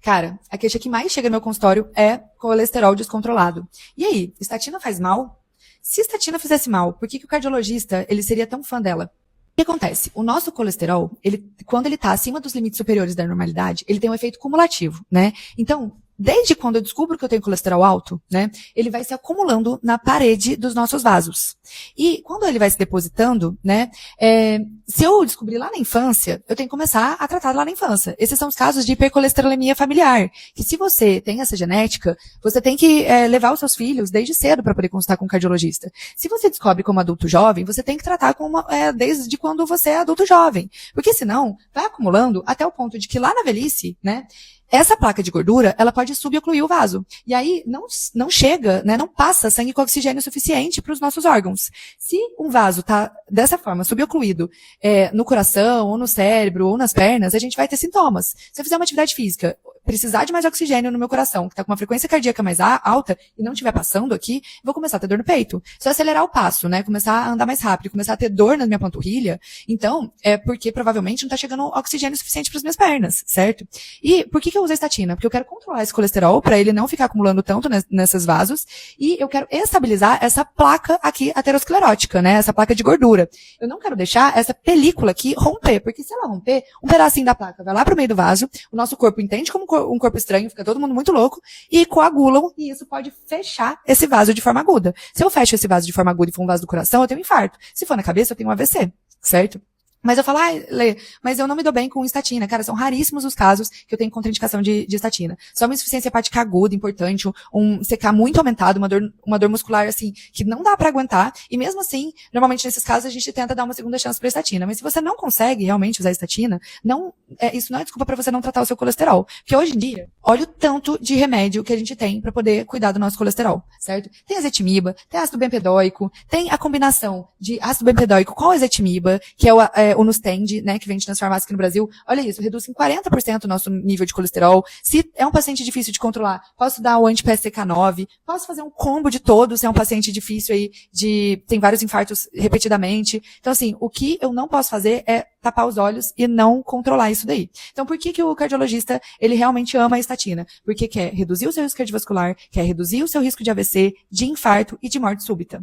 Cara, a queixa que mais chega no meu consultório é colesterol descontrolado. E aí, estatina faz mal? Se estatina fizesse mal, por que que o cardiologista ele seria tão fã dela? O que acontece? O nosso colesterol, quando ele está acima dos limites superiores da normalidade, ele tem um efeito cumulativo, né? Então, desde quando eu descubro que eu tenho colesterol alto, né, ele vai se acumulando na parede dos nossos vasos. E quando ele vai se depositando, né, se eu descobrir lá na infância, eu tenho que começar a tratar lá na infância. Esses são os casos de hipercolesterolemia familiar, que se você tem essa genética, você tem que levar os seus filhos desde cedo para poder consultar com um cardiologista. Se você descobre como adulto jovem, você tem que tratar desde quando você é adulto jovem. Porque senão, vai acumulando até o ponto de que lá na velhice, né, essa placa de gordura, ela pode subocluir o vaso. E aí, não chega, né, não passa sangue com oxigênio suficiente para os nossos órgãos. Se um vaso está dessa forma, subocluído, no coração, ou no cérebro, ou nas pernas, a gente vai ter sintomas. Se eu fizer uma atividade física, precisar de mais oxigênio no meu coração, que está com uma frequência cardíaca mais alta, e não estiver passando aqui, vou começar a ter dor no peito. Se eu acelerar o passo, né, começar a andar mais rápido, começar a ter dor na minha panturrilha, então, é porque provavelmente não está chegando oxigênio suficiente para as minhas pernas, certo? E por que eu uso a estatina? Porque eu quero controlar esse colesterol, para ele não ficar acumulando tanto nesses vasos, e eu quero estabilizar essa placa aqui aterosclerótica, né, essa placa de gordura. Eu não quero deixar essa película aqui romper, porque se ela romper, um pedacinho da placa vai lá para o meio do vaso, o nosso corpo entende como um corpo estranho, fica todo mundo muito louco, e coagulam, e isso pode fechar esse vaso de forma aguda. Se eu fecho esse vaso de forma aguda e for um vaso do coração, eu tenho um infarto. Se for na cabeça, eu tenho um AVC, certo? Mas eu falo, Lê, mas eu não me dou bem com estatina. Cara, são raríssimos os casos que eu tenho contraindicação de estatina. Só uma insuficiência hepática aguda, importante, um CK muito aumentado, uma dor muscular, assim, que não dá pra aguentar. E mesmo assim, normalmente nesses casos, a gente tenta dar uma segunda chance pra estatina. Mas se você não consegue realmente usar estatina, isso não é desculpa pra você não tratar o seu colesterol. Porque hoje em dia, olha o tanto de remédio que a gente tem pra poder cuidar do nosso colesterol, certo? Tem azetimiba, tem ácido bempedóico, tem a combinação de ácido bempedóico com azetimiba, que é o Nustendi, né, que vende nas farmácias aqui no Brasil. Olha isso, reduz em 40% o nosso nível de colesterol. Se é um paciente difícil de controlar, posso dar o anti-PCK9, posso fazer um combo de todos, se é um paciente difícil aí, tem vários infartos repetidamente. Então, assim, o que eu não posso fazer é tapar os olhos e não controlar isso daí. Então, por que o cardiologista, ele realmente ama a estatina? Porque quer reduzir o seu risco cardiovascular, quer reduzir o seu risco de AVC, de infarto e de morte súbita.